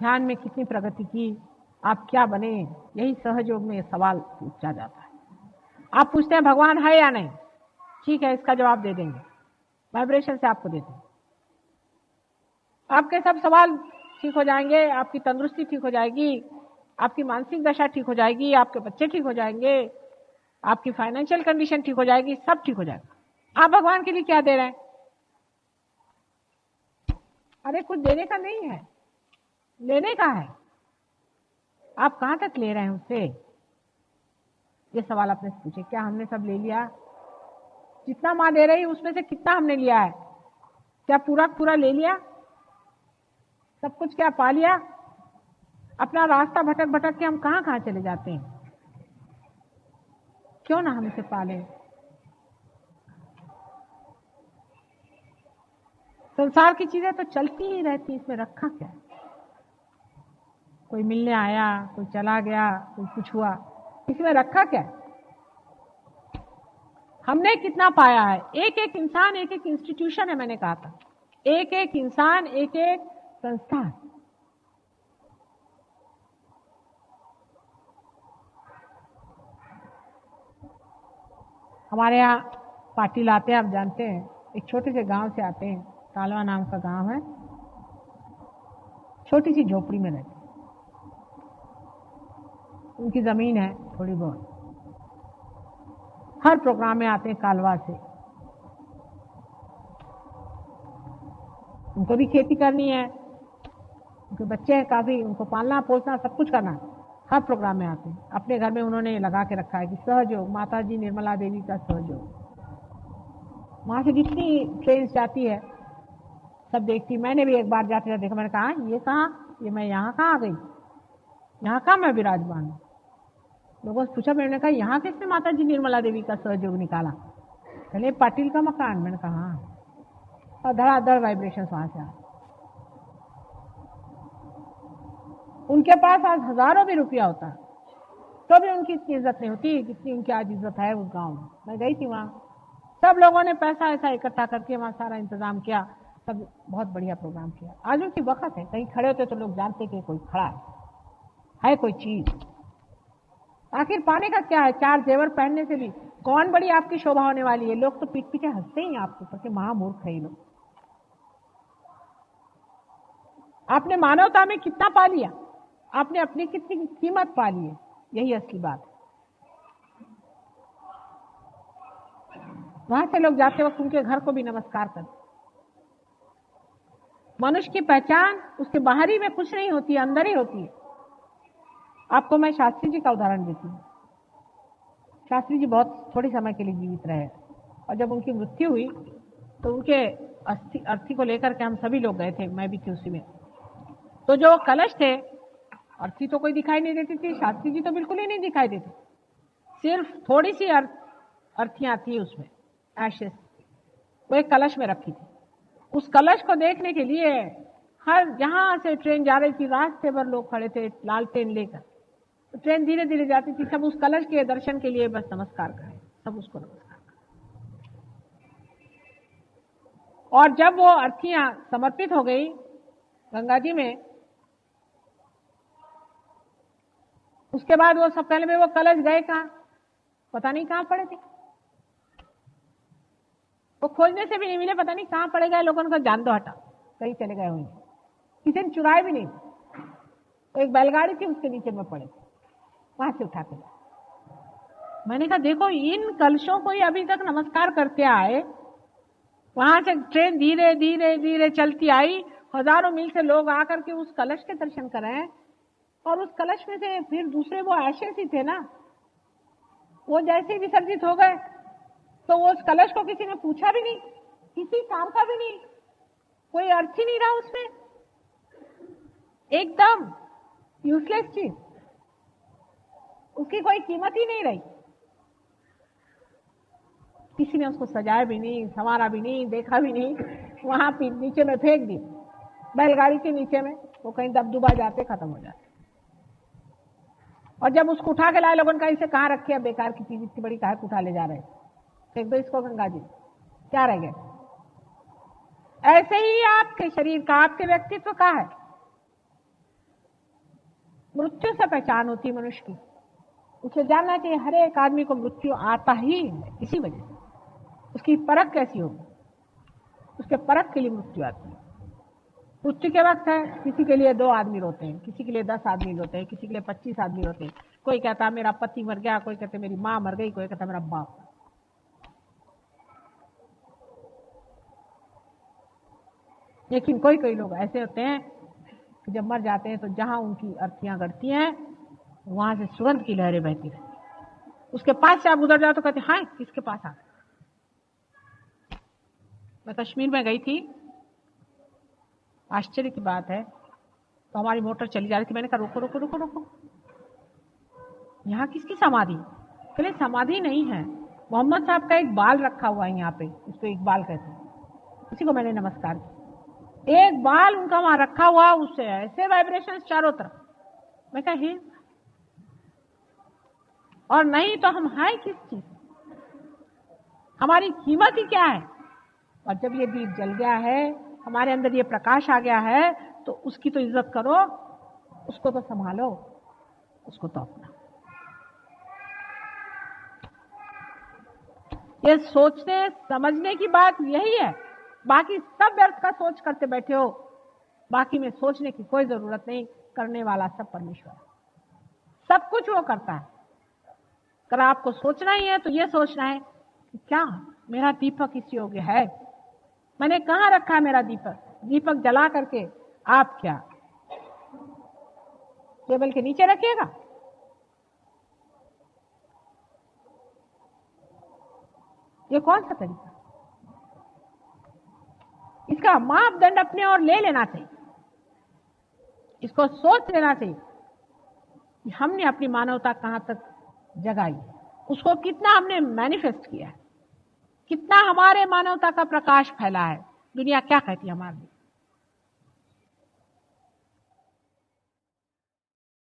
ध्यान में कितनी प्रगति की, आप क्या बने, यही सहयोग में सवाल पूछा जाता है। आप पूछते हैं भगवान है या नहीं, ठीक है, इसका जवाब दे देंगे, वाइब्रेशन से आपको देते हैं। आपके सब सवाल ठीक हो जाएंगे, आपकी तंदुरुस्ती ठीक हो जाएगी, आपकी मानसिक दशा ठीक हो जाएगी, आपके बच्चे ठीक हो जाएंगे, आपकी फाइनेंशियल कंडीशन ठीक हो जाएगी, सब ठीक हो जाएगा। आप भगवान के लिए क्या दे रहे हैं? अरे कुछ देने का नहीं है, लेने का है। आप कहां तक ले रहे हैं उससे, ये सवाल अपने से पूछे। क्या हमने सब ले लिया? जितना माँ दे रही उसमें से कितना हमने लिया है? क्या पूरा पूरा ले लिया? सब कुछ क्या पा लिया? अपना रास्ता भटक भटक के हम कहां कहां चले जाते हैं। क्यों ना हम इसे पाले। संसार की चीजें तो चलती ही रहती, इसमें रखा क्या? कोई मिलने आया, कोई चला गया, कोई कुछ हुआ, इसमें रखा क्या? हमने कितना पाया है? एक एक इंसान एक एक इंस्टीट्यूशन है, मैंने कहा था, एक एक इंसान एक एक संस्थान। हमारे यहाँ पाटिल आते हैं, आप जानते हैं, एक छोटे से गांव से आते हैं, तालवा नाम का गांव है, छोटी सी झोपड़ी में रहते, उनकी जमीन है थोड़ी बहुत। हर प्रोग्राम में आते हैं कालवा से, उनको भी खेती करनी है, उनके बच्चे हैं काफी, उनको पालना पोसना सब कुछ करना है। हर प्रोग्राम में आते हैं। अपने घर में उन्होंने लगा के रखा है कि सहयोग, माता जी निर्मला देवी का सहयोग। वहां से जितनी ट्रेन जाती है सब देखती। मैंने भी एक बार जाते जाते देखा, मैंने कहा ये कहाँ, ये मैं यहाँ कहाँ आ गई, यहाँ कहाँ मैं विराजमान हूँ। लोगों से पूछा, मैंने कहा यहाँ किसने माता जी निर्मला देवी का सहयोग निकाला? पहले पाटिल का मकान। मैंने कहा हाँ, और धड़ाधड़ वाइब्रेशन वहां से आ। उनके पास आज हजारों भी रुपया होता है तो भी उनकी इतनी इज्जत नहीं होती जितनी उनकी आज इज्जत है उस गांव में। मैं गई थी वहां, सब लोगों ने पैसा ऐसा इकट्ठा करके वहां सारा इंतजाम किया, सब बहुत बढ़िया प्रोग्राम किया। आज उनकी वक्त है, कहीं खड़े होते तो लोग जानते कि कोई खड़ा है कोई चीज। आखिर पाने का क्या है? चार जेवर पहनने से भी कौन बड़ी आपकी शोभा होने वाली है? लोग तो पीठ पीछे हंसते ही आपके ऊपर, महामूर्ख है लोग। आपने मानवता में कितना पा लिया, आपने अपनी कितनी कीमत पा ली है, यही असली बात है। वहां से लोग जाते वक्त उनके घर को भी नमस्कार करते। मनुष्य की पहचान उसके बाहरी में कुछ नहीं होती है, अंदर ही होती है। आपको मैं शास्त्री जी का उदाहरण देती हूँ। शास्त्री जी बहुत थोड़े समय के लिए जीवित रहे, और जब उनकी मृत्यु हुई तो उनके अर्थी को लेकर के हम सभी लोग गए थे, मैं भी थी उसी में। तो जो कलश थे, अर्थी तो कोई दिखाई नहीं देती थी, शास्त्री जी तो बिल्कुल ही नहीं दिखाई देते, सिर्फ थोड़ी सी अर्थियां थी उसमें, एशेस, वो एक कलश में रखी थी। उस कलश को देखने के लिए हर जहां से ट्रेन जा रही थी, रास्ते भर लोग खड़े थे लालटेन लेकर। तो ट्रेन धीरे धीरे जाती थी, सब उस कलश के दर्शन के लिए बस नमस्कार करें, सब उसको नमस्कार करें। और जब वो अर्थियां समर्पित हो गई गंगा जी में, उसके बाद वो सब पहले में वो कलश गए कहां, पता नहीं कहां पड़े थे। वो खोजने से भी नहीं मिले, पता नहीं कहां पड़े गए। लोगों को जान दो, हटा, कहीं चले गए होंगे, किसी ने चुराए भी नहीं। तो एक बैलगाड़ी थी, उसके नीचे में पड़े, वहां से उठा के। मैंने कहा देखो, इन कलशों को ही अभी तक नमस्कार करते आए। वहां से ट्रेन धीरे धीरे धीरे चलती आई, हजारों मील से लोग आकर के उस कलश के दर्शन करें, और उस कलश में से फिर दूसरे वो एशेस ही थे ना, वो जैसे विसर्जित हो गए तो वो उस कलश को किसी ने पूछा भी नहीं, किसी काम का भी नहीं, कोई अर्थ ही नहीं रहा उसमें, एकदम यूजलेस चीज, उसकी कोई कीमत ही नहीं रही। किसी ने उसको सजाया भी नहीं, संवारा भी नहीं, देखा भी नहीं, वहां नीचे में फेंक दी, बैलगाड़ी के नीचे में, वो कहीं दबदुबा जाते, खत्म हो जाते। और जब उसको उठा के लाए, लोगों ने कहा इसे कहाँ रखे, बेकार की चीज इतनी बड़ी काहे उठा ले जा रहे, फेंक दो इसको गंगा जी, क्या रह गया। ऐसे ही आपके शरीर का, आपके व्यक्तित्व का है। मृत्यु से पहचान होती है मनुष्य की। उसे जानना चाहिए हर एक आदमी को मृत्यु आता ही है, इसी वजह से। उसकी परख कैसी होगी? उसके परख के लिए मृत्यु आती है। मृत्यु के वक्त है, किसी के लिए 2 आदमी रोते हैं, किसी के लिए 10 आदमी रोते हैं, किसी के लिए 25 आदमी रोते हैं। कोई कहता मेरा पति मर गया, कोई कहते मेरी माँ मर गई, कोई कहता मेरा बाप। लेकिन कोई कोई लोग ऐसे होते हैं कि जब मर जाते हैं तो जहां उनकी अर्थियां गड़ती हैं वहां से सुगंध की लहरें बहती रहती। उसके पास से आप गुजर जाओ तो कहते हाँ किसके पास आ गए। मैं कश्मीर में गई थी, आश्चर्य की बात है, तो हमारी मोटर चली जा रही थी। मैंने कहा रोको रोको रोको रोको, यहाँ किसकी समाधि? चले समाधि नहीं है, मोहम्मद साहब का एक बाल रखा हुआ है यहाँ पे, इसको एक बाल कहते हैं। उसी को मैंने नमस्कार किया। एक बाल उनका वहां रखा हुआ, उससे ऐसे वाइब्रेशन चारों तरफ। मैं कहा हे, और नहीं तो हम हैं किस चीज? हमारी कीमत ही क्या है? और जब ये दीप जल गया है, हमारे अंदर ये प्रकाश आ गया है, तो उसकी तो इज्जत करो, उसको तो संभालो, उसको तो अपना। ये सोचने समझने की बात यही है। बाकी सब व्यर्थ का सोच करते बैठे हो, बाकी में सोचने की कोई जरूरत नहीं। करने वाला सब परमेश्वर है, सब कुछ वो करता है। अगर आपको सोचना ही है तो ये सोचना है कि क्या मेरा दीपक इस योग्य है? मैंने कहाँ रखा है मेरा दीपक? दीपक जला करके आप क्या टेबल के नीचे रखिएगा? ये कौन सा तरीका? इसका मापदंड अपने और ले लेना चाहिए। इसको सोच लेना चाहिए कि हमने अपनी मानवता कहां तक जगाई, उसको कितना हमने मैनिफेस्ट किया है, कितना हमारे मानवता का प्रकाश फैला है। दुनिया क्या कहती है हमारे लिए?